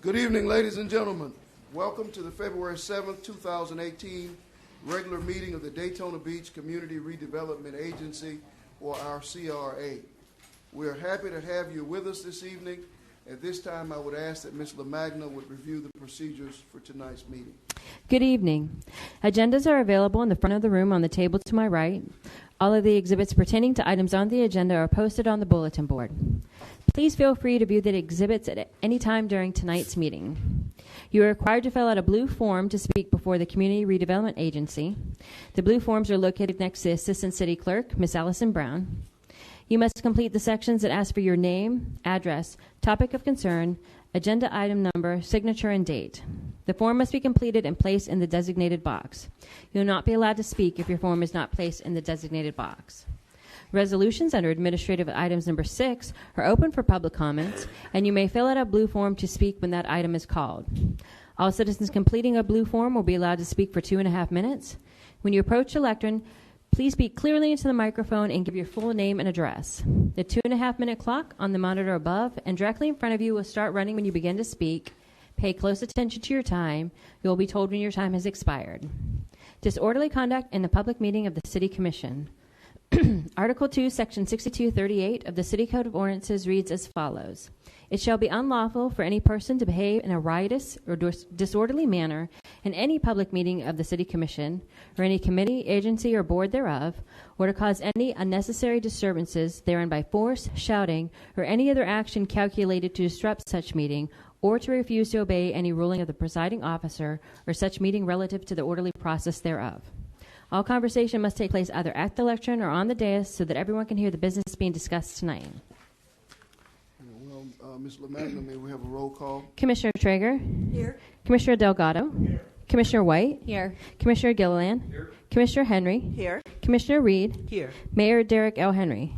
Good evening, ladies and gentlemen. Welcome to the February 7th, 2018 regular meeting of the Daytona Beach Community Redevelopment Agency, or our CRA. We are happy to have you with us this evening. At this time, I would ask that Ms. LaMagna would review the procedures for tonight's meeting. Good evening. Agendas are available in the front of the room on the table to my right. All of the exhibits pertaining to items on the agenda are posted on the bulletin board. Please feel free to view the exhibits at any time during tonight's meeting. You are required to fill out a blue form to speak before the Community Redevelopment Agency. The blue forms are located next to the Assistant City Clerk, Ms. Allison Brown. You must complete the sections that ask for your name, address, topic of concern, agenda item number, signature, and date. The form must be completed and placed in the designated box. You will not be allowed to speak if your form is not placed in the designated box. Resolutions under administrative items number 6 are open for public comments, and you may fill out a blue form to speak when that item is called. All citizens completing a blue form will be allowed to speak for 2.5 minutes. When you approach the lectern, please speak clearly into the microphone and give your full name and address. The 2.5-minute clock on the monitor above and directly in front of you will start running when you begin to speak. Pay close attention to your time. You will be told when your time has expired. Disorderly conduct in a public meeting of the City Commission. Article 2, Section 6238 of the City Code of Ordinances reads as follows. It shall be unlawful for any person to behave in a riotous or disorderly manner in any public meeting of the City Commission or any committee, agency, or board thereof, or to cause any unnecessary disturbances therein by force, shouting, or any other action calculated to disrupt such meeting, or to refuse to obey any ruling of the presiding officer or such meeting relative to the orderly process thereof. All conversation must take place either at the lectern or on the dais so that everyone can hear the business being discussed tonight. Well, Ms. LaMagna, may we have a roll call? Commissioner Traeger? Here. Commissioner Delgado? Here. Commissioner White? Here. Commissioner Gilliland? Here. Commissioner Henry? Here. Commissioner Reed? Here. Mayor Derek L. Henry?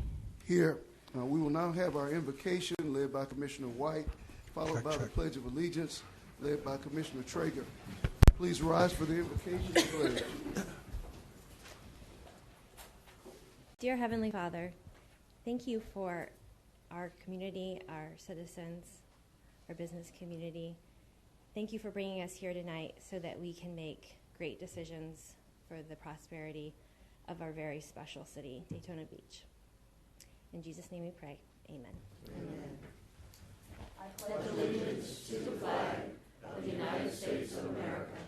Here. We will now have our invocation led by Commissioner White, followed by the Pledge of Allegiance led by Commissioner Traeger. Please rise for the invocation and pledge. Dear Heavenly Father, thank you for our community, our citizens, our business community. Thank you for bringing us here tonight so that we can make great decisions for the prosperity of our very special city, Daytona Beach. In Jesus' name we pray. Amen. Amen. I pledge allegiance to the flag of the United States of America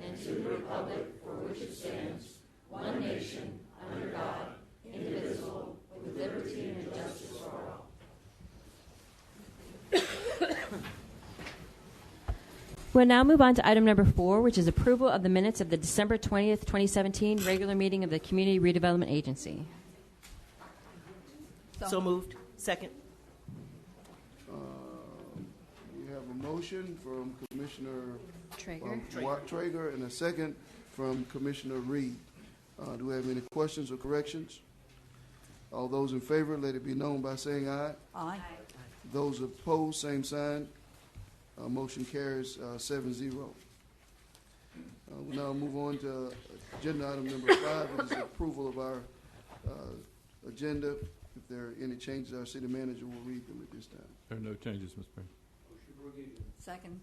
and to the republic for which it stands, one nation, under God, indivisible, with liberty and justice for all. We'll now move on to item number 4, which is approval of the minutes of the December 20th, 2017 regular meeting of the Community Redevelopment Agency. So moved. Second. We have a motion from Commissioner Traeger. Traeger and a second from Commissioner Reed. Do we have any questions or corrections? All those in favor, let it be known by saying aye. Aye. Those opposed, same sign. Motion carries 7-0. We'll now move on to agenda item number 5, which is the approval of our agenda. If there are any changes, our city manager will read them at this time. There are no changes, Mr. President. Second.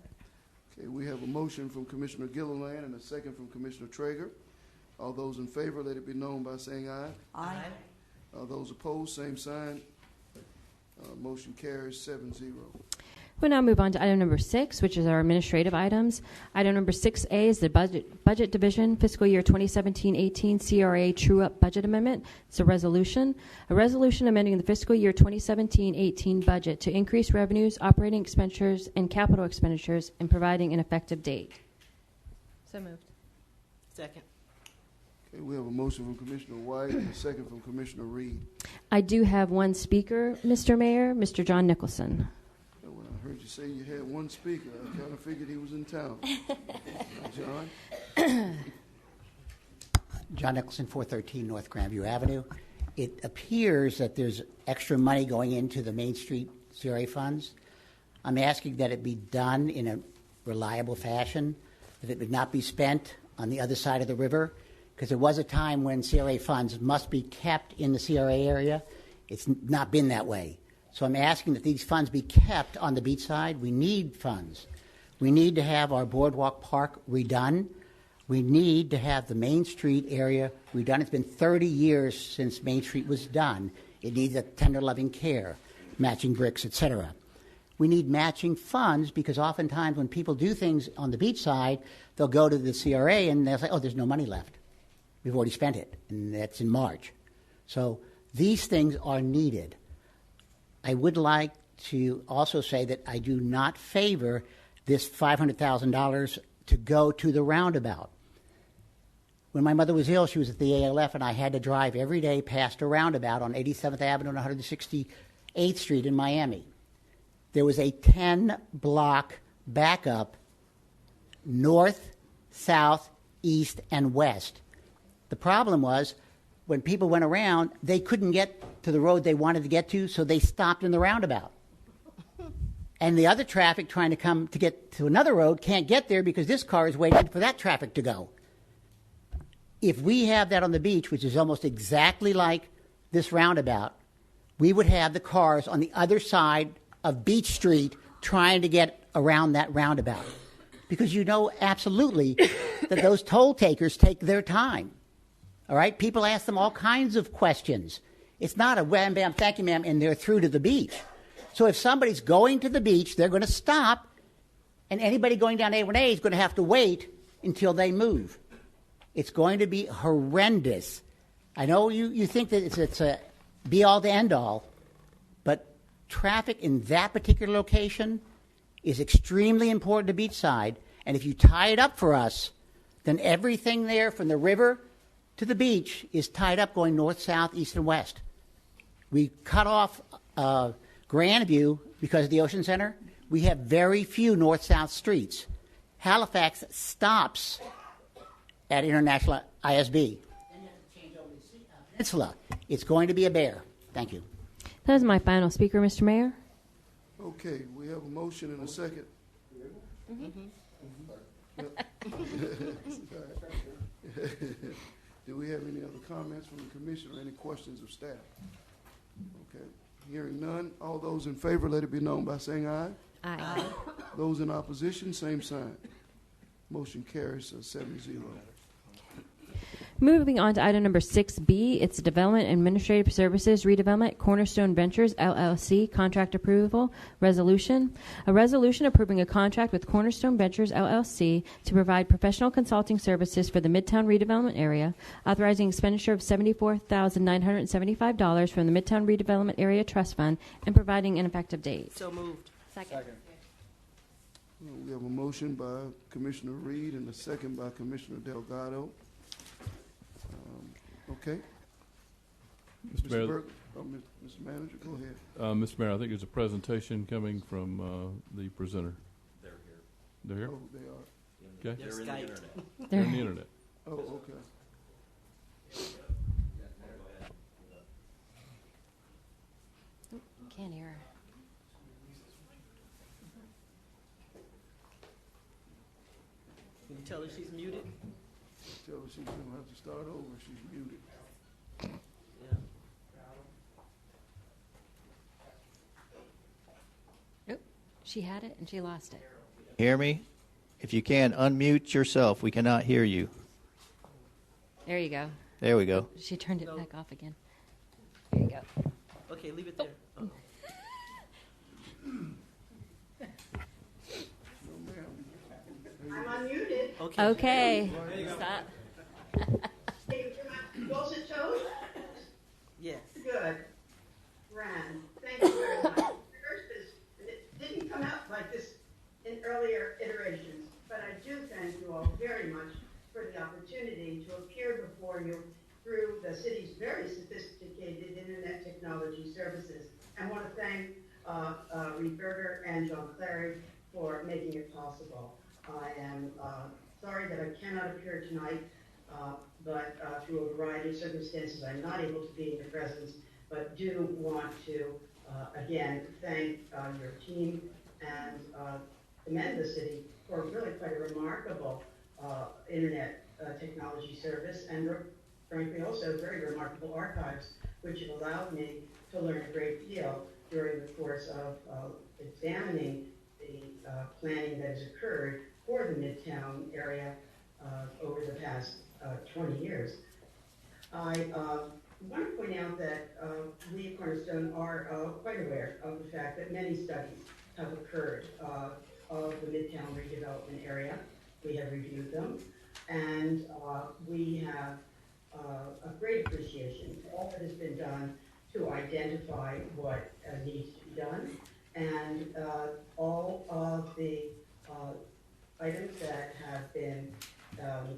Okay, we have a motion from Commissioner Gilliland and a second from Commissioner Traeger. All those in favor, let it be known by saying aye. Aye. Those opposed, same sign. Motion carries 7-0. We'll now move on to item number 6, which is our administrative items. Item number 6A is the Budget Division Fiscal Year 2017-18 CRA True-Up Budget Amendment. It's a resolution amending the fiscal year 2017-18 budget to increase revenues, operating expenditures, and capital expenditures, and providing an effective date. So moved. Second. Okay, we have a motion from Commissioner White and a second from Commissioner Reed. I do have one speaker, Mr. Mayor, Mr. John Nicholson. When I heard you say you had one speaker, I kind of figured he was in town. John? John Nicholson, 413 North Grandview Avenue. It appears that there's extra money going into the Main Street CRA funds. I'm asking that it be done in a reliable fashion, that it would not be spent on the other side of the river, because there was a time when CRA funds must be kept in the CRA area. It's not been that way. So I'm asking that these funds be kept on the beach side. We need funds. We need to have our boardwalk park redone. We need to have the Main Street area redone. It's been 30 years since Main Street was done. It needs a tender loving care, matching bricks, etc. We need matching funds because oftentimes when people do things on the beach side, they'll go to the CRA and they'll say, oh, there's no money left. We've already spent it, and that's in March. So these things are needed. I would like to also say that I do not favor this $500,000 to go to the roundabout. When my mother was ill, she was at the ALF, and I had to drive every day past a roundabout on 87th Avenue and 168th Street in Miami. There was a 10-block backup north, south, east, and west. The problem was when people went around, they couldn't get to the road they wanted to get to, so they stopped in the roundabout. And the other traffic trying to come to get to another road can't get there because this car is waiting for that traffic to go. If we have that on the beach, which is almost exactly like this roundabout, we would have the cars on the other side of Beach Street trying to get around that roundabout. Because you know absolutely that those toll takers take their time. All right? People ask them all kinds of questions. It's not a wham, bam, thank you, ma'am, and they're through to the beach. So if somebody's going to the beach, they're going to stop, and anybody going down A1A is going to have to wait until they move. It's going to be horrendous. I know you think that it's a be-all to end-all, but traffic in that particular location is extremely important to beachside, and if you tie it up for us, then everything there from the river to the beach is tied up going north, south, east, and west. We cut off Grandview because of the Ocean Center. We have very few north-south streets. Halifax stops at International ISB. Then you have to change over to the peninsula. It's going to be a bear. Thank you. That is my final speaker, Mr. Mayor. Okay, we have a motion and a second. Do we have any other comments from the commission or any questions of staff? Okay, hearing none. All those in favor, let it be known by saying aye. Aye. Those in opposition, same sign. Motion carries 7-0. Moving on to item number 6B, it's Development Administrative Services Redevelopment Cornerstone Ventures LLC Contract Approval Resolution. A resolution approving a contract with Cornerstone Ventures LLC to provide professional consulting services for the Midtown redevelopment area, authorizing expenditure of $74,975 from the Midtown Redevelopment Area Trust Fund, and providing an effective date. So moved. Second. We have a motion by Commissioner Reed and a second by Commissioner Delgado. Okay. Mr. Mayor, Burke, Mr. Manager, go ahead. Mr. Mayor, I think there's a presentation coming from the presenter. They're here. They're here? Oh, they are. Okay. They're in the internet. They're on the internet. Oh, okay. Can't hear her. Can you tell her she's muted? Tell her she's going to have to start over. She's muted. Yeah. Nope. She had it and she lost it. Hear me? If you can, unmute yourself. We cannot hear you. There you go. There we go. She turned it back off again. There you go. Okay, leave it there. Oh. I'm unmuted. Okay. Okay. Stop. Goes it toes? Yes. Good. Grand. Thank you very much. First is, it didn't come out like this in earlier iterations, but I do thank you all very much for the opportunity to appear before you through the city's very sophisticated internet technology services. I want to thank Reed Berger and John Clary for making it possible. I am sorry that I cannot appear tonight, but through a variety of circumstances, I'm not able to be in your presence, but do want to, again, thank your team and commend the city for really quite a remarkable internet technology service, and frankly also very remarkable archives, which have allowed me to learn a great deal during the course of examining the planning that has occurred for the Midtown area over the past 20 years. I want to point out that we at Cornerstone are quite aware of the fact that many studies have occurred of the Midtown redevelopment area. We have reviewed them, and we have a great appreciation for all that has been done to identify what needs to be done, and all of the items that have been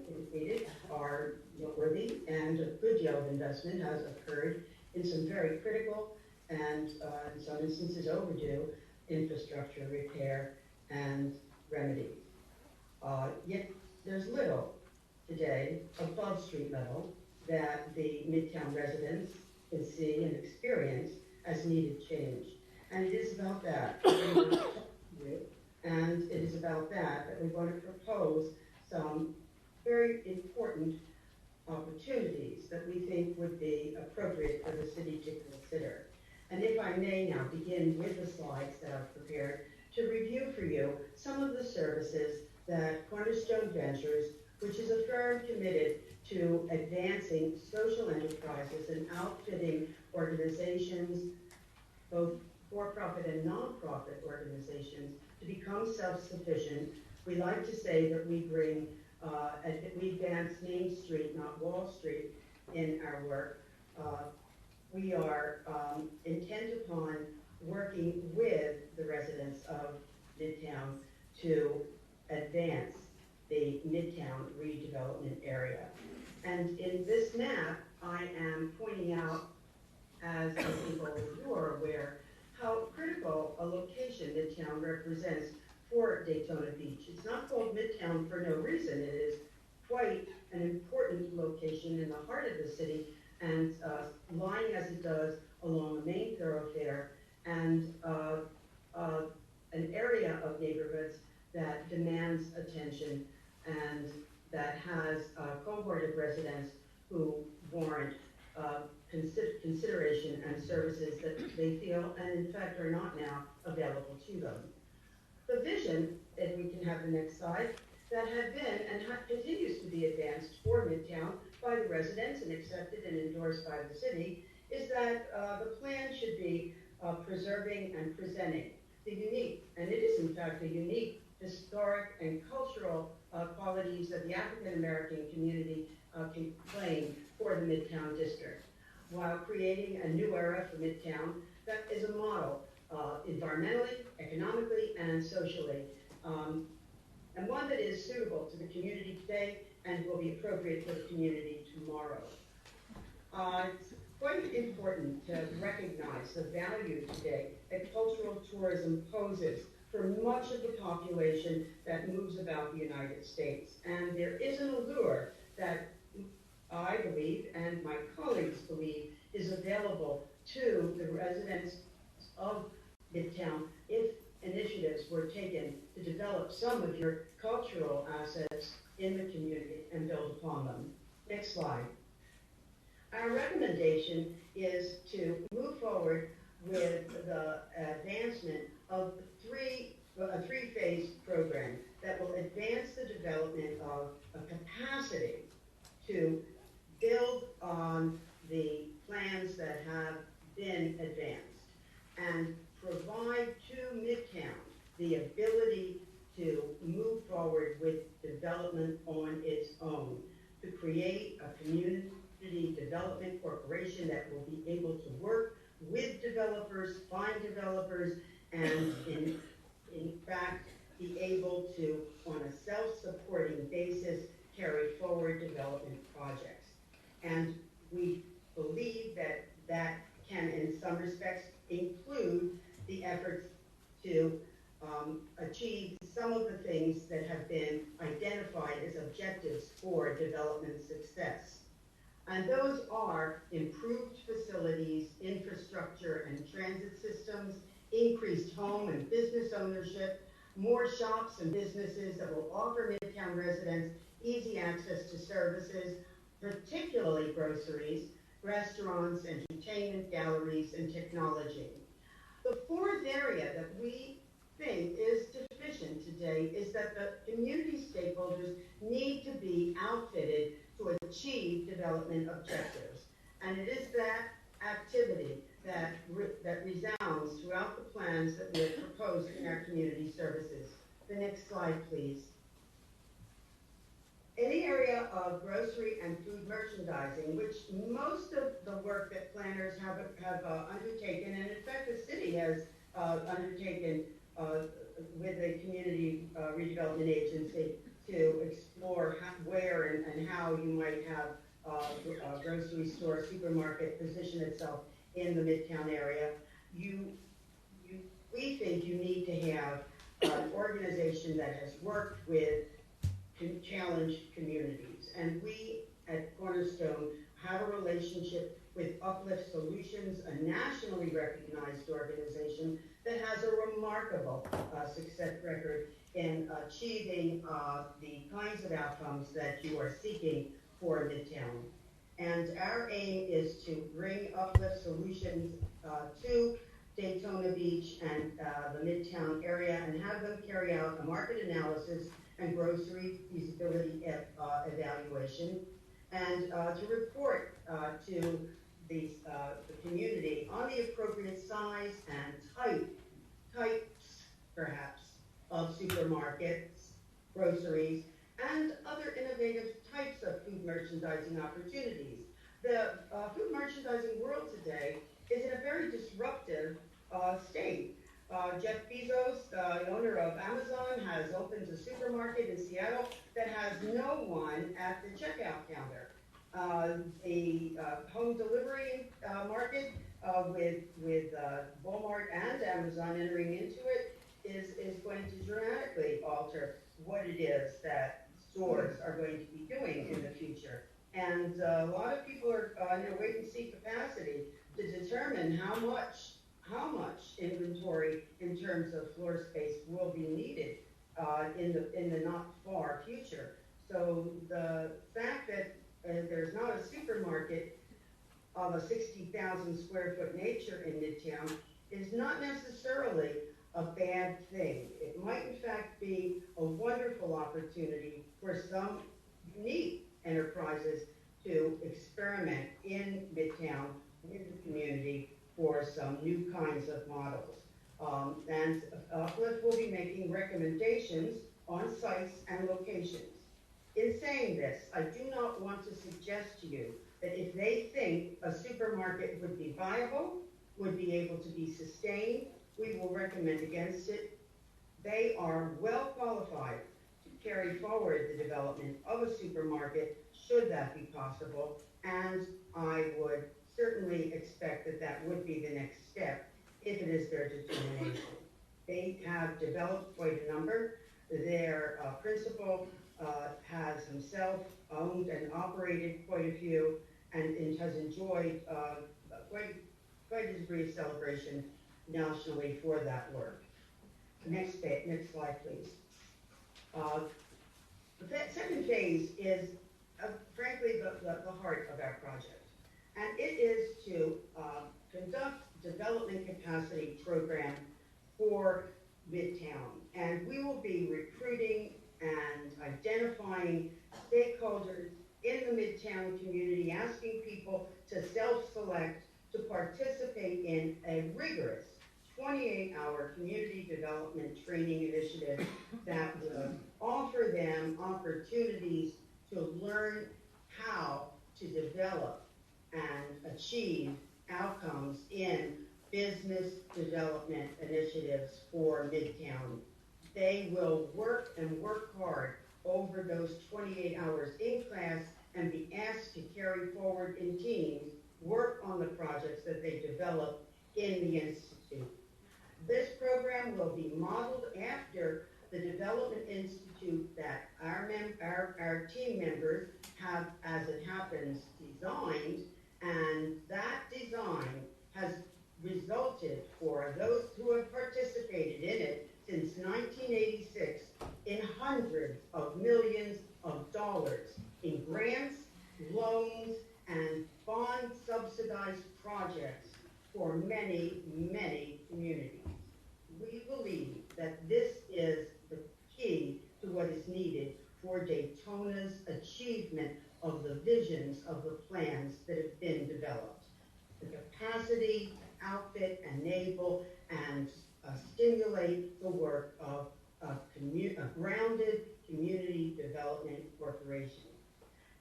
indicated are noteworthy, and a good deal of investment has occurred in some very critical and in some instances overdue infrastructure repair and remedy. Yet there's little today above street level that the Midtown residents can see and experience as needed change. And it is about that we want to talk to you, and it is about that we want to propose some very important opportunities that we think would be appropriate for the city to consider. And if I may now begin with the slides that I've prepared to review for you some of the services that Cornerstone Ventures, which is a firm committed to advancing social enterprises and outfitting organizations, both for-profit and non-profit organizations, to become self-sufficient. We like to say that we bring, we advance Main Street, not Wall Street, in our work. We are intent upon working with the residents of Midtown to advance the Midtown redevelopment area. And in this map, I am pointing out, as I think all of you are aware, how critical a location Midtown represents for Daytona Beach. It's not called Midtown for no reason. It is quite an important location in the heart of the city, and lying as it does along a main thoroughfare and an area of neighborhoods that demands attention and that has a cohort of residents who warrant consideration and services that they feel and in fact are not now available to them. The vision, if we can have the next slide, that had been and continues to be advanced for Midtown by the residents and accepted and endorsed by the city is that the plan should be preserving and presenting the unique, and it is in fact the unique historic and cultural qualities that the African American community can claim for the Midtown district, while creating a new era for Midtown that is a model environmentally, economically, and socially, and one that is suitable to the community today and will be appropriate for the community tomorrow. It's quite important to recognize the value today that cultural tourism poses for much of the population that moves about the United States. And there is an allure that I believe, and my colleagues believe, is available to the residents of Midtown if initiatives were taken to develop some of your cultural assets in the community and build upon them. Next slide. Our recommendation is to move forward with the advancement of a three-phase program that will advance the development of a capacity to build on the plans that have been advanced and provide to Midtown the ability to move forward with development on its own, to create a community development corporation that will be able to work with developers, find developers, and in fact be able to, on a self-supporting basis, carry forward development projects. And we believe that that can, in some respects, include the efforts to achieve some of the things that have been identified as objectives for development success. And those are improved facilities, infrastructure and transit systems, increased home and business ownership, more shops and businesses that will offer Midtown residents easy access to services, particularly groceries, restaurants, entertainment, galleries, and technology. The fourth area that we think is deficient today today is that the community stakeholders need to be outfitted to achieve development objectives. And it is that activity that resounds throughout the plans that we have proposed in our community services. The next slide, please. In the area of grocery and food merchandising, which most of the work that planners have undertaken, and in fact the city has undertaken with the community redevelopment agency to explore where and how you might have a grocery store, supermarket position itself in the Midtown area. We think you need to have an organization that has worked with challenged communities. And we at Cornerstone have a relationship with Uplift Solutions, a nationally recognized organization that has a remarkable success record in achieving the kinds of outcomes that you are seeking for Midtown. And our aim is to bring Uplift Solutions to Daytona Beach and the Midtown area and have them carry out a market analysis and grocery feasibility evaluation, and to report to the community on the appropriate size and types, perhaps, of supermarkets, groceries, and other innovative types of food merchandising opportunities. The food merchandising world today is in a very disruptive state. Jeff Bezos, the owner of Amazon, has opened a supermarket in Seattle that has no one at the checkout counter. The home delivery market with Walmart and Amazon entering into it is going to dramatically alter what it is that stores are going to be doing in the future. And a lot of people are in a wait-and-see capacity to determine how much inventory in terms of floor space will be needed in the not far future. So the fact that there's not a supermarket of a 60,000 square foot nature in Midtown is not necessarily a bad thing. It might in fact be a wonderful opportunity for some unique enterprises to experiment in Midtown with the community for some new kinds of models. And Uplift will be making recommendations on sites and locations. In saying this, I do not want to suggest to you that if they think a supermarket would be viable, would be able to be sustained, we will recommend against it. They are well qualified to carry forward the development of a supermarket, should that be possible, and I would certainly expect that that would be the next step if it is their determination. They have developed quite a number. Their principal has himself owned and operated quite a few and has enjoyed quite a degree of celebration nationally for that work. Next slide, please. The second phase is, frankly, the heart of our project. And it is to conduct development capacity program for Midtown. And we will be recruiting and identifying stakeholders in the Midtown community, asking people to self-select to participate in a rigorous 28-hour community development training initiative that will offer them opportunities to learn how to develop and achieve outcomes in business development initiatives for Midtown. They will work and work hard over those 28 hours in class and be asked to carry forward in teams, work on the projects that they develop in the Institute. This program will be modeled after the Development Institute that our team members have, as it happens, designed, and that design has resulted for those who have participated in it since 1986 in hundreds of millions of dollars in grants, loans, and bond subsidized projects for many, many communities. We believe that this is the achievement of the visions of the plans that have been developed. The capacity to outfit, enable, and stimulate the work of a grounded community development corporation.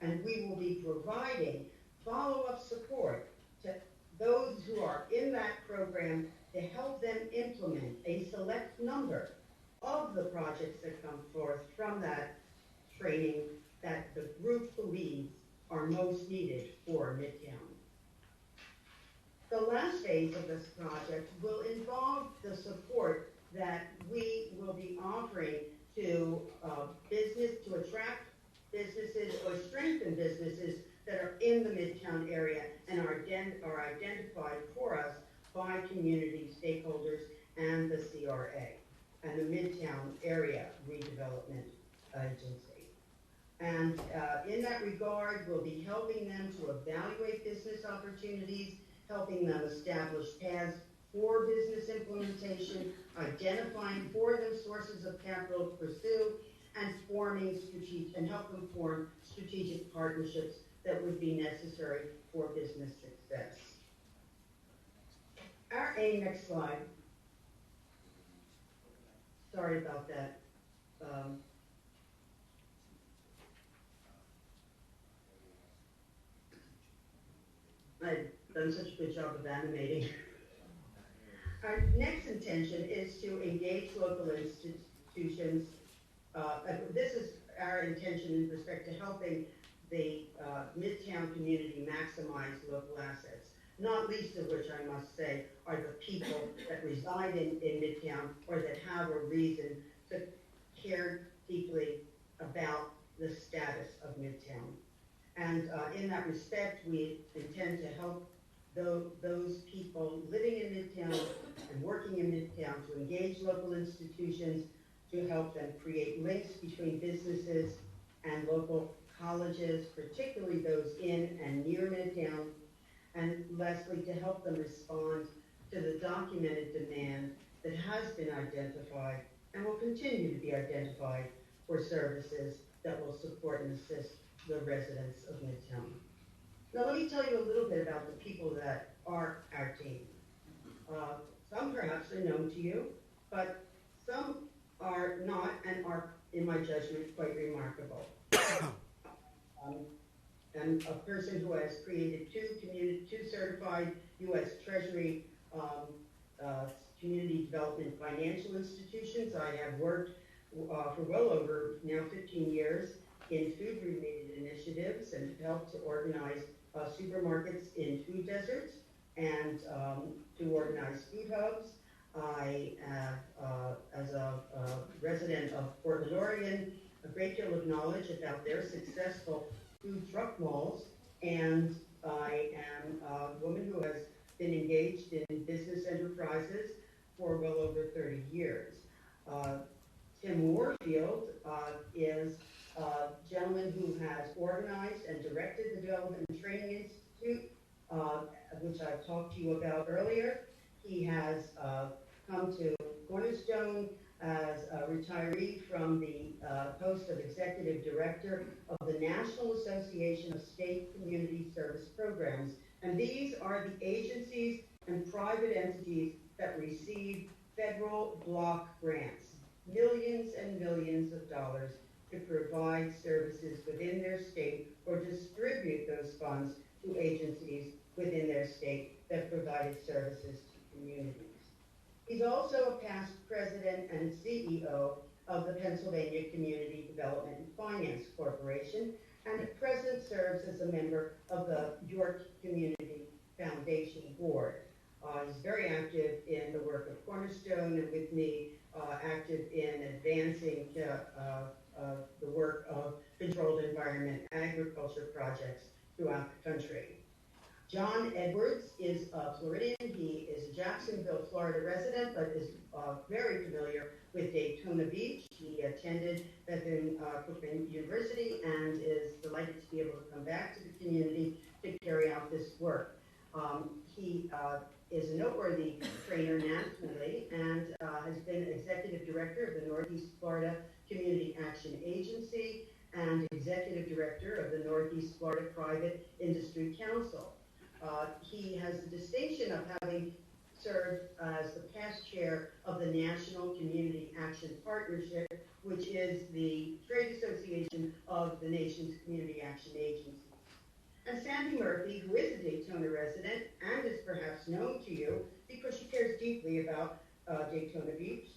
And we will be providing follow-up support to those who are in that program to help them implement a select number of the projects that come forth from that training that the group believes are most needed for Midtown. The last phase of this project will involve the support that we will be offering to to attract businesses or strengthen businesses that are in the Midtown area and are identified for us by community stakeholders and the CRA and the Midtown Area Redevelopment Agency. And in that regard, we'll be helping them to evaluate business opportunities, helping them establish paths for business implementation, identifying for them sources of capital to pursue, and help them form strategic partnerships that would be necessary for business success. Our aim, next slide. Sorry about that. I've done such a good job of animating. Our next intention is to engage local institutions. This is our intention in respect to helping the Midtown community maximize local assets, not least of which I must say are the people that reside in Midtown or that have a reason to care deeply about the status of Midtown. And in that respect, we intend to help those people living in Midtown and working in Midtown to engage local institutions to help them create links between businesses and local colleges, particularly those in and near Midtown, and lastly, to help them respond to the documented demand that has been identified and will continue to be identified for services that will support and assist the residents of Midtown. Now let me tell you a little bit about the people that are our team. Some perhaps are known to you, but some are not and are, in my judgment, quite remarkable. I'm a person who has created two certified U.S. Treasury community development financial institutions. I have worked for well over now 15 years in food-related initiatives and helped to organize supermarkets in food deserts and to organize food hubs. I have, as a resident of Portland, Oregon, a great deal of knowledge about their successful food truck malls, and I am a woman who has been engaged in business enterprises for well over 30 years. Tim Warfield is a gentleman who has organized and directed the Development and Training Institute, which I've talked to you about earlier. He has come to Cornerstone as a retiree from the post of Executive Director of the National Association of State Community Service Programs. And these are the agencies and private entities that receive federal block grants, millions and millions of dollars to provide services within their state or distribute those funds to agencies within their state that provided services to communities. He's also a past president and CEO of the Pennsylvania Community Development and Finance Corporation, and at present serves as a member of the York Community Foundation Board. He's very active in the work of Cornerstone and with me, active in advancing the work of controlled environment agriculture projects throughout the country. John Edwards is a Floridian. He is a Jacksonville, Florida resident, but is very familiar with Daytona Beach. He attended Cookman University and is delighted to be able to come back to the community to carry out this work. He is a noteworthy trainer nationally and has been executive director of the Northeast Florida Community Action Agency and Executive Director of the Northeast Florida Private Industry Council. He has the distinction of having served as the past chair of the National Community Action Partnership, which is the trade association of the nation's community action agencies. And Sandy Murphy, who is a Daytona resident and is perhaps known to you because she cares deeply about Daytona Beach,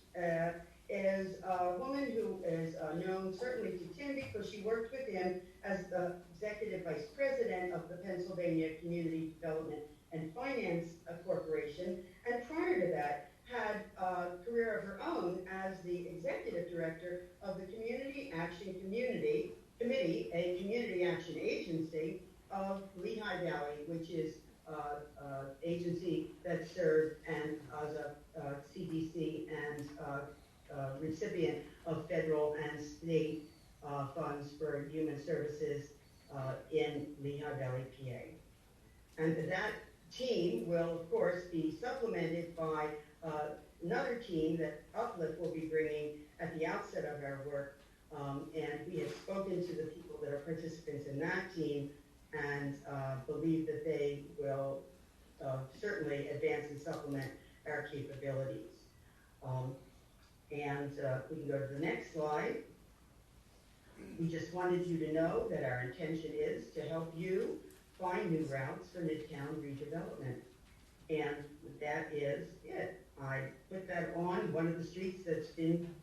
is a woman who is known certainly to Tim because she worked with him as the Executive Vice President of the Pennsylvania Community Development and Finance Corporation, and prior to that had a career of her own as the Executive Director of the Community Action Committee, a community action agency of Lehigh Valley, which is an agency that served and as a CDC and recipient of federal and state funds for human services in Lehigh Valley, PA. And that team will, of course, be supplemented by another team that Uplift will be bringing at the outset of our work. And we have spoken to the people that are participants in that team and believe that they will certainly advance and supplement our capabilities. We can go to the next slide. We just wanted you to know that our intention is to help you find new routes for Midtown redevelopment. And that is it. I put that on one of the streets that's been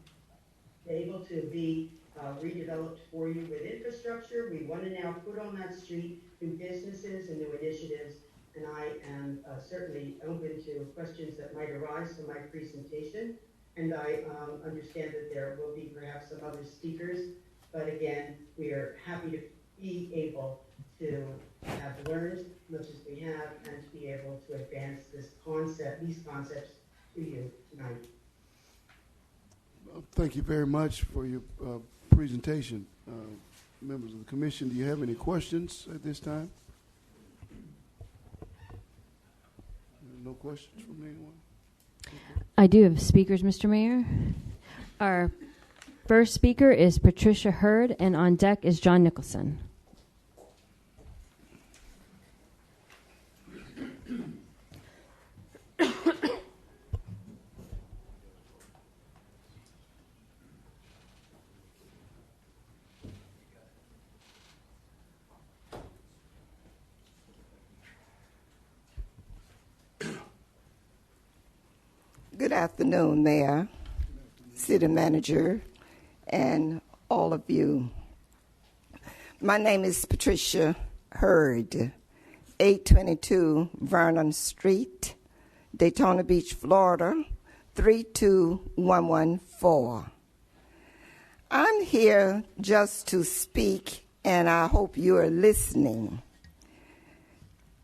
able to be redeveloped for you with infrastructure. We want to now put on that street new businesses and new initiatives, and I am certainly open to questions that might arise from my presentation. And I understand that there will be perhaps some other speakers, but again, we are happy to be able to have learned as much as we have and to be able to advance these concepts to you tonight. Thank you very much for your presentation. Members of the commission, do you have any questions at this time? No questions from anyone? I do have speakers, Mr. Mayor. Our first speaker is Patricia Hurd, and on deck is John Nicholson. Good afternoon, Mayor, City Manager, and all of you. My name is Patricia Hurd, 822 Vernon Street, Daytona Beach, Florida, 32114. I'm here just to speak, and I hope you are listening.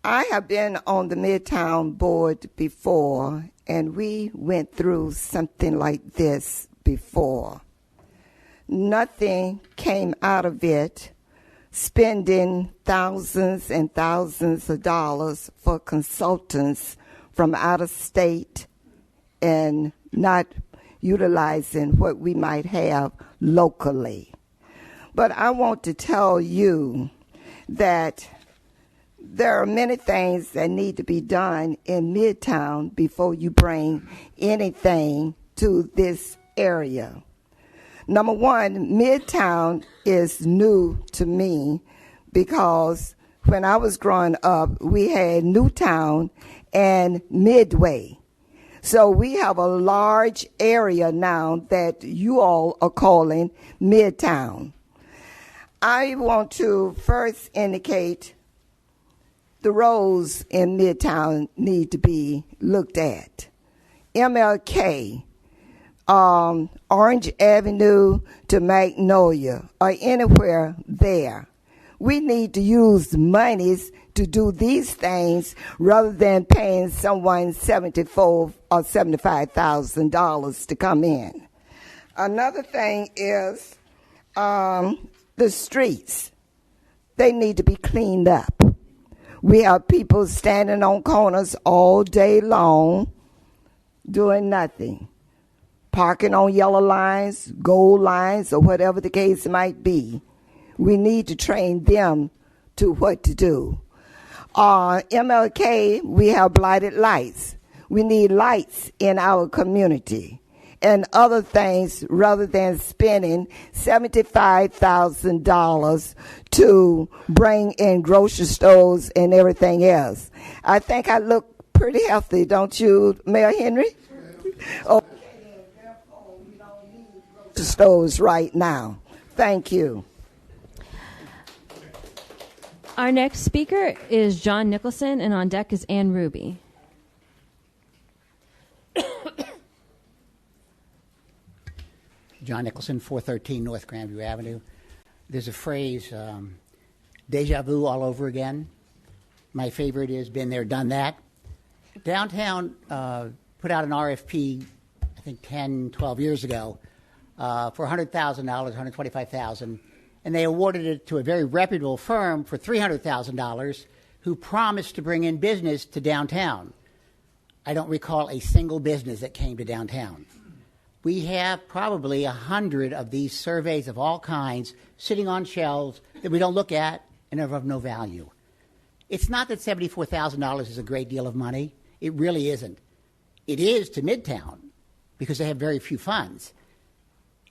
I have been on the Midtown Board before, and we went through something like this before. Nothing came out of it, spending thousands and thousands of dollars for consultants from out of state and not utilizing what we might have locally. But I want to tell you that there are many things that need to be done in Midtown before you bring anything to this area. Number one, Midtown is new to me because when I was growing up, we had Newtown and Midway. So we have a large area now that you all are calling Midtown. I want to first indicate the roads in Midtown need to be looked at. MLK, Orange Avenue to Magnolia, or anywhere there. We need to use monies to do these things rather than paying someone $74,000 or $75,000 to come in. Another thing is the streets. They need to be cleaned up. We have people standing on corners all day long doing nothing, parking on yellow lines, gold lines, or whatever the case might be. We need to train them to what to do. MLK, we have blighted lights. We need lights in our community and other things rather than spending $75,000 to bring in grocery stores and everything else. I think I look pretty healthy, don't you, Mayor Henry? Okay, therefore, we don't need grocery stores right now. Thank you. Our next speaker is John Nicholson, and on deck is Ann Ruby. John Nicholson, 413 North Grandview Avenue. There's a phrase, deja vu all over again. My favorite is been there, done that. Downtown put out an RFP, I think 10, 12 years ago, for $100,000, $125,000, and they awarded it to a very reputable firm for $300,000 who promised to bring in business to downtown. I don't recall a single business that came to downtown. We have probably 100 of these surveys of all kinds sitting on shelves that we don't look at and are of no value. It's not that $74,000 is a great deal of money. It really isn't. It is to Midtown because they have very few funds.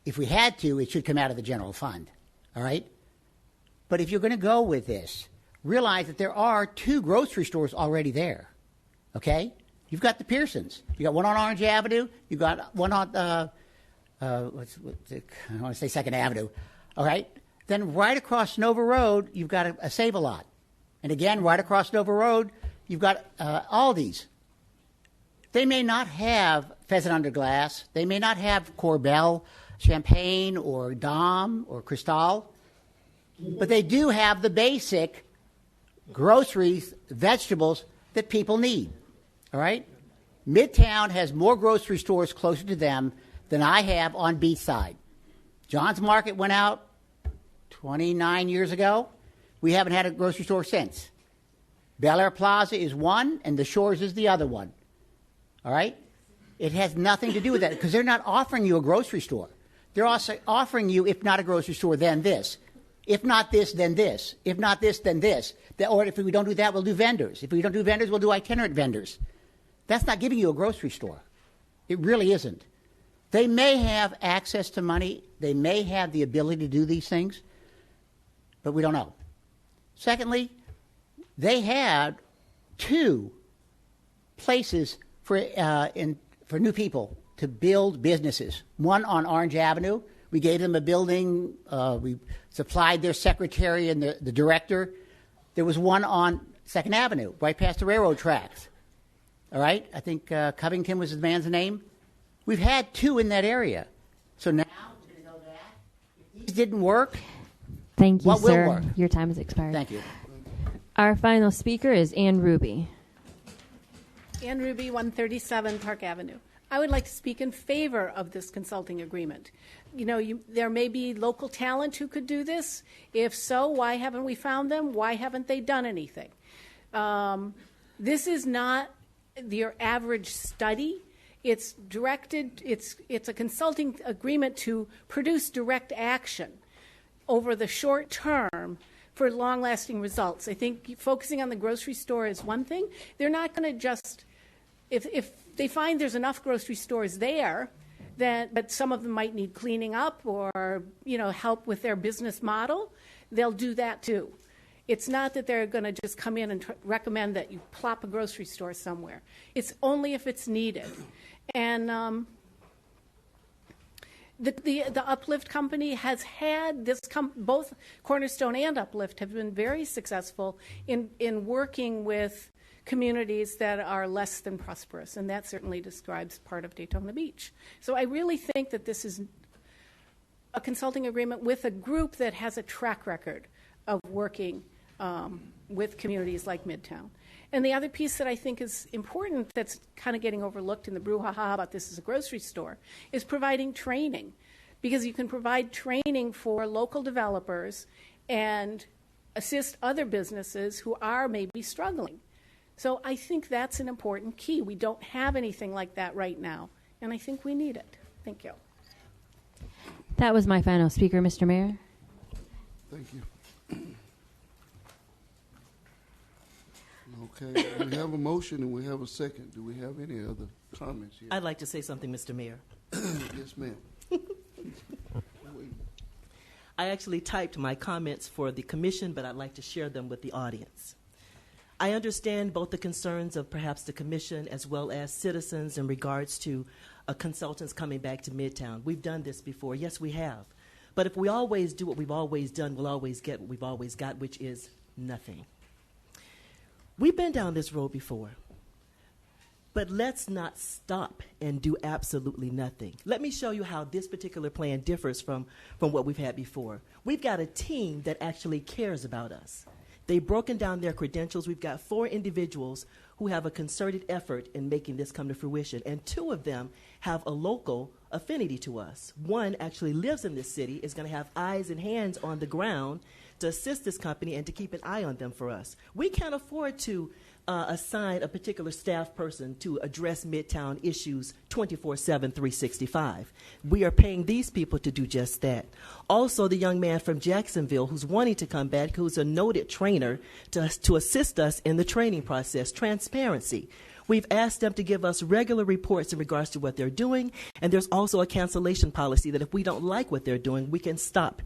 If we had to, it should come out of the general fund, all right? But if you're going to go with this, realize that there are 2 grocery stores already there, okay? You've got the Pearsons. You got one on Orange Avenue. You got one on I want to say 2nd Avenue. All right. Then right across Nova Road, you've got a Save-A-Lot, and again right across Nova Road, you've got Aldi's. They may not have Pheasant Under Glass. They may not have Corbel, Champagne, or Dom, or Cristal, but they do have the basic groceries, vegetables that people need. All right? Midtown has more grocery stores closer to them than I have on Beachside. John's Market went out 29 years ago. We haven't had a grocery store since. Bel Air Plaza is one, and the Shores is the other one. All right? It has nothing to do with that because they're not offering you a grocery store. They're also offering you, if not a grocery store, then this. If not this, then this. If not this, then this. Or if we don't do that, we'll do vendors. If we don't do vendors, we'll do itinerant vendors. That's not giving you a grocery store. It really isn't. They may have access to money. They may have the ability to do these things, but we don't know. Secondly, they had 2 places for new people to build businesses. One on Orange Avenue. We gave them a building. We supplied their secretary and the director. There was one on 2nd Avenue, right past the railroad tracks. All right? I think Covington was the man's name. We've had 2 in that area. So now we're going to go back. If these didn't work, Thank you, what sir. will work? Your time has expired. Thank you. Our final speaker is Ann Ruby. Ann Ruby, 137 Park Avenue. I would like to speak in favor of this consulting agreement. You know, there may be local talent who could do this. If so, why haven't we found them? Why haven't they done anything? This is not your average study. It's directed, it's a consulting agreement to produce direct action over the short term for long-lasting results. I think focusing on the grocery store is one thing. They're not going to just, if they find there's enough grocery stores there, but some of them might need cleaning up or, help with their business model, they'll do that too. It's not that they're going to just come in and recommend that you plop a grocery store somewhere. It's only if it's needed. And the Uplift company has had this, both Cornerstone and Uplift have been very successful in working with communities that are less than prosperous, and that certainly describes part of Daytona Beach. So I really think that this is a consulting agreement with a group that has a track record of working with communities like Midtown. And the other piece that I think is important that's kind of getting overlooked in the brouhaha about this as a grocery store is providing training, because you can provide training for local developers and assist other businesses who are maybe struggling. So I think that's an important key. We don't have anything like that right now, and I think we need it. Thank you. That was my final speaker, Mr. Mayor. Thank you. Okay, we have a motion and we have a second. Do we have any other comments here? I'd like to say something, Mr. Mayor. Yes, ma'am. I actually typed my comments for the commission, but I'd like to share them with the audience. I understand both the concerns of perhaps the commission as well as citizens in regards to consultants coming back to Midtown. We've done this before. Yes, we have. But if we always do what we've always done, we'll always get what we've always got, which is nothing. We've been down this road before. But let's not stop and do absolutely nothing. Let me show you how this particular plan differs from what we've had before. We've got a team that actually cares about us. They've broken down their credentials. We've got 4 individuals who have a concerted effort in making this come to fruition, and 2 of them have a local affinity to us. One actually lives in this city, is going to have eyes and hands on the ground to assist this company and to keep an eye on them for us. We can't afford to assign a particular staff person to address Midtown issues 24/7, 365. We are paying these people to do just that. Also, the young man from Jacksonville who's wanting to come back, who's a noted trainer, to assist us in the training process. Transparency. We've asked them to give us regular reports in regards to what they're doing, and there's also a cancellation policy that if we don't like what they're doing, we can stop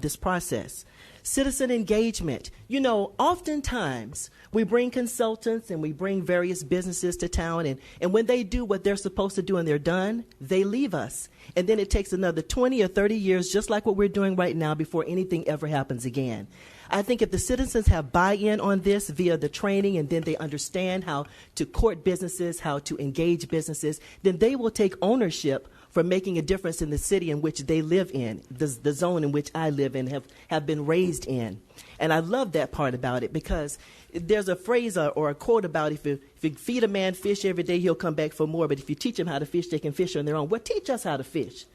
this process. Citizen engagement. You know, oftentimes we bring consultants and we bring various businesses to town, and when they do what they're supposed to do and they're done, they leave us. And then it takes another 20 or 30 years, just like what we're doing right now, before anything ever happens again. I think if the citizens have buy-in on this via the training, and then they understand how to court businesses, how to engage businesses, then they will take ownership for making a difference in the city in which they live in, the zone in which I live in, have been raised in. And I love that part about it, because there's a phrase or a quote about if you feed a man fish every day, he'll come back for more. But if you teach him how to fish, they can fish on their own. Well, teach us how to fish.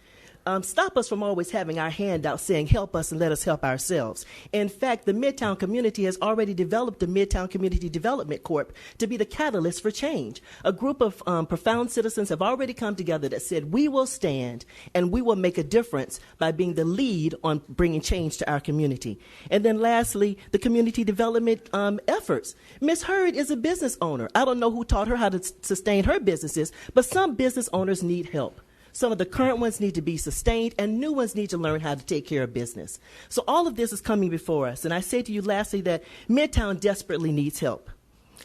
Stop us from always having our hand out saying, help us and let us help ourselves. In fact, the Midtown community has already developed the Midtown Community Development Corp to be the catalyst for change. A group of profound citizens have already come together that said, we will stand and we will make a difference by being the lead on bringing change to our community. And then lastly, the community development efforts. Ms. Hurd is a business owner. I don't know who taught her how to sustain her businesses, but some business owners need help. Some of the current ones need to be sustained, and new ones need to learn how to take care of business. So all of this is coming before us. And I say to you lastly that Midtown desperately needs help.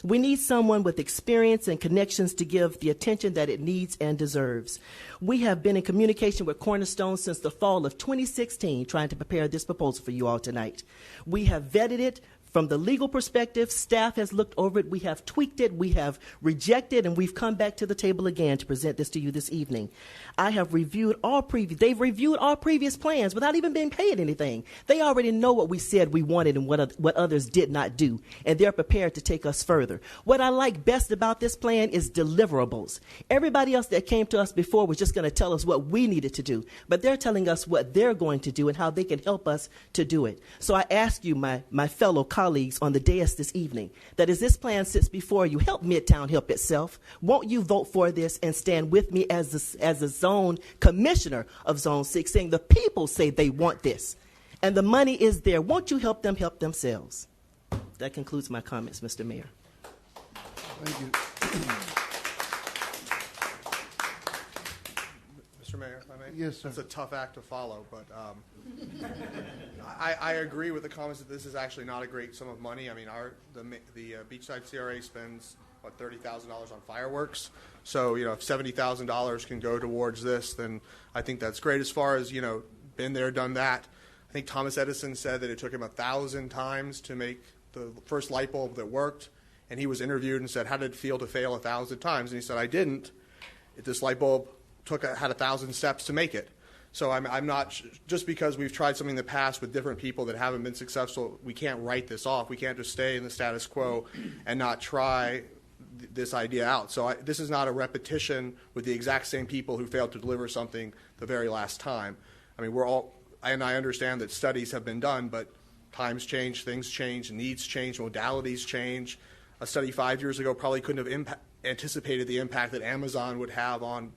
We need someone with experience and connections to give the attention that it needs and deserves. We have been in communication with Cornerstone since the fall of 2016, trying to prepare this proposal for you all tonight. We have vetted it. From the legal perspective, staff has looked over it. We have tweaked it. We have rejected, and we've come back to the table again to present this to you this evening. I have reviewed they've reviewed all previous plans without even being paid anything. They already know what we said we wanted and what others did not do, and they're prepared to take us further. What I like best about this plan is deliverables. Everybody else that came to us before was just going to tell us what we needed to do, but they're telling us what they're going to do and how they can help us to do it. So I ask you, my fellow colleagues on the dais this evening, that as this plan sits before you, help Midtown help itself. Won't you vote for this and stand with me as the zone commissioner of Zone 6, saying the people say they want this, and the money is there. Won't you help them help themselves? That concludes my comments, Mr. Mayor. Thank you. Mr. Mayor, if I may? Yes, sir. It's a tough act to follow, but I agree with the comments that this is actually not a great sum of money. I mean, the Beachside CRA spends, what, $30,000 on fireworks? So, if $70,000 can go towards this, then I think that's great. As far as, been there, done that, I think Thomas Edison said that it took him 1,000 times to make the first light bulb that worked, and he was interviewed and said, how did it feel to fail 1,000 times? And he said, I didn't. This light bulb had 1,000 steps to make it. So I'm not, just because we've tried something in the past with different people that haven't been successful, we can't write this off. We can't just stay in the status quo and not try this idea out. So this is not a repetition with the exact same people who failed to deliver something the very last time. I mean, and I understand that studies have been done, but times change, things change, needs change, modalities change. A study 5 years ago probably couldn't have anticipated the impact that Amazon would have on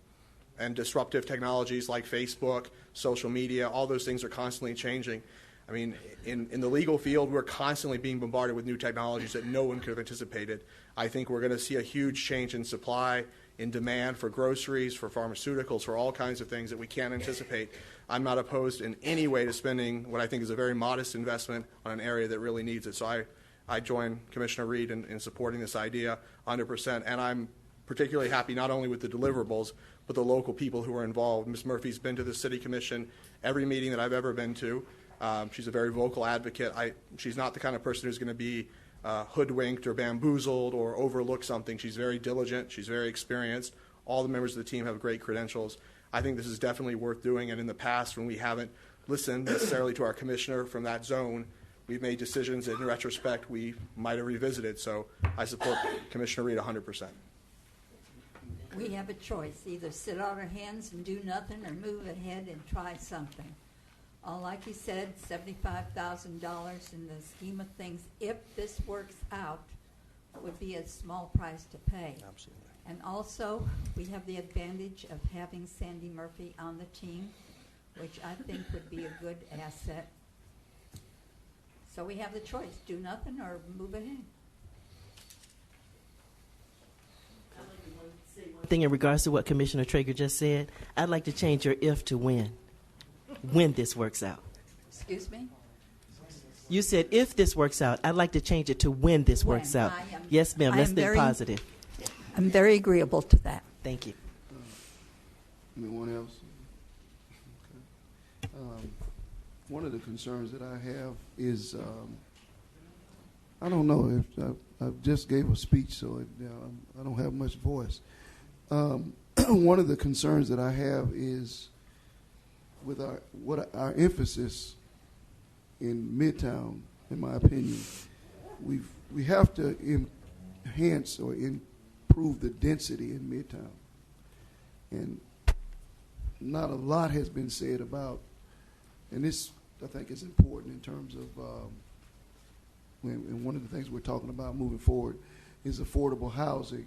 and disruptive technologies like Facebook, social media, all those things are constantly changing. I mean, in the legal field, we're constantly being bombarded with new technologies that no one could have anticipated. I think we're going to see a huge change in supply, in demand for groceries, for pharmaceuticals, for all kinds of things that we can't anticipate. I'm not opposed in any way to spending what I think is a very modest investment on an area that really needs it. So I join Commissioner Reed in supporting this idea 100%. And I'm particularly happy not only with the deliverables, but the local people who are involved. Ms. Murphy's been to the City Commission every meeting that I've ever been to. She's a very vocal advocate. She's not the kind of person who's going to be hoodwinked or bamboozled or overlook something. She's very diligent. She's very experienced. All the members of the team have great credentials. I think this is definitely worth doing. And in the past, when we haven't listened necessarily to our commissioner from that zone, we've made decisions that in retrospect we might have revisited. So I support Commissioner Reed 100%. We have a choice, either sit on our hands and do nothing or move ahead and try something. Like you said, $75,000 in the scheme of things, if this works out, would be a small price to pay. Absolutely. And also, we have the advantage of having Sandy Murphy on the team, which I think would be a good asset. So we have the choice, do nothing or move ahead. Thing in regards to what Commissioner Traeger just said, I'd like to change your if to when this works out. Excuse me? You said if this works out. I'd like to change it to when this works out. Yes, ma'am. Let's think positive. I'm very agreeable to that. Thank you. Anyone else? Okay. One of the concerns that I have is, I don't know if I just gave a speech, so I don't have much voice. One of the concerns that I have is with our emphasis in Midtown, in my opinion, we have to enhance or improve the density in Midtown. And not a lot has been said about, and this I think is important in terms of, and one of the things we're talking about moving forward is affordable housing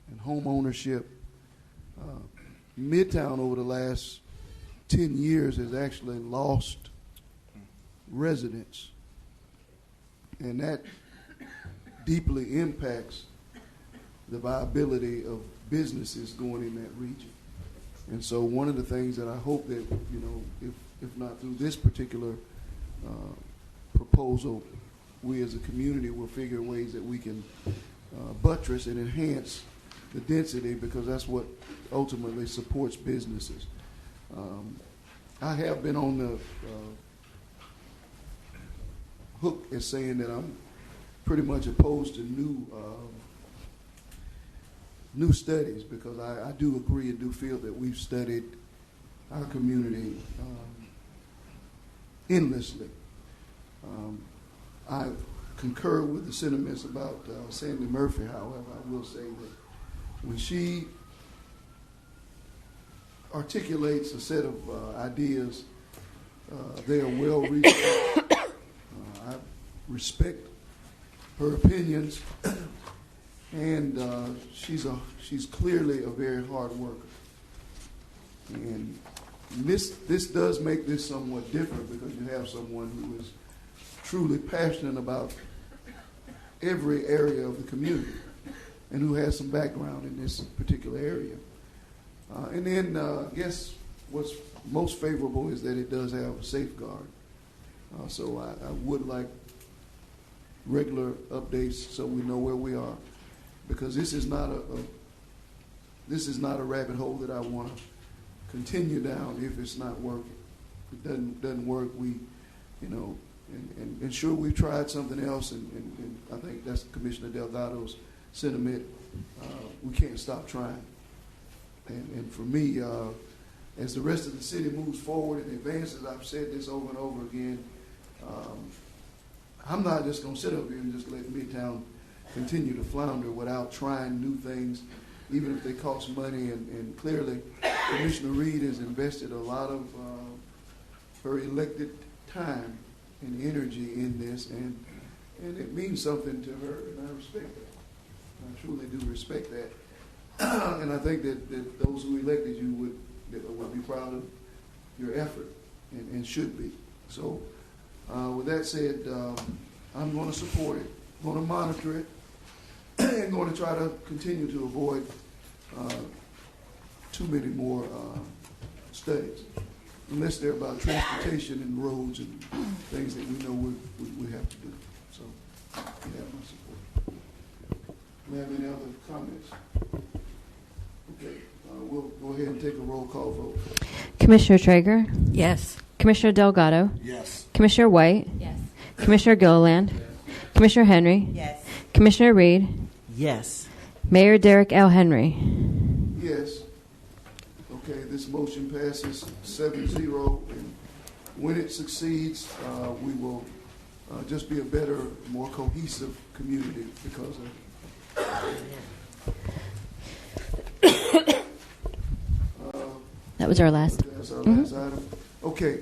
and home ownership. Midtown over the last 10 years has actually lost residents, and that deeply impacts the viability of businesses going in that region. And so one of the things that I hope that, if not through this particular proposal, we as a community will figure ways that we can buttress and enhance the density, because that's what ultimately supports businesses. I have been on the hook as saying that I'm pretty much opposed to new studies, because I do agree and do feel that we've studied our community endlessly. I concur with the sentiments about Sandy Murphy. However, I will say that when she articulates a set of ideas, they are well researched. I respect her opinions, and she's clearly a very hard worker. And this does make this somewhat different, because you have someone who is truly passionate about every area of the community and who has some background in this particular area. And then I guess what's most favorable is that it does have a safeguard. So I would like regular updates so we know where we are, because this is not a rabbit hole that I want to continue down if it's not working. If it doesn't work, and sure, we've tried something else, and I think that's Commissioner Delgado's sentiment. We can't stop trying. And for me, as the rest of the city moves forward and advances, I've said this over and over again, I'm not just going to sit up here and just let Midtown continue to flounder without trying new things, even if they cost money. And clearly, Commissioner Reed has invested a lot of her elected time and energy in this, and it means something to her, and I respect that. I truly do respect that. And I think that those who elected you would be proud of your effort and should be. So With that said, I'm going to support it, going to monitor it, and going to try to continue to avoid too many more studies, unless they're about transportation and roads and things that we know we have to do. So you have my support. Do you have any other comments? Okay, we'll go ahead and take a roll call vote. Commissioner Traeger? Yes. Commissioner Delgado? Yes. Commissioner White? Yes. Commissioner Gilliland? Commissioner Henry? Yes. Commissioner Reed? Yes. Mayor Derek L. Henry? Yes. Okay, this motion passes 7-0. And when it succeeds, we will just be a better, more cohesive community because of it. That was our last. That's our last item. Okay,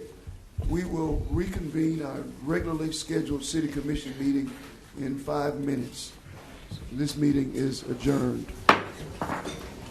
we will reconvene our regularly scheduled city commission meeting in 5 minutes. This meeting is adjourned.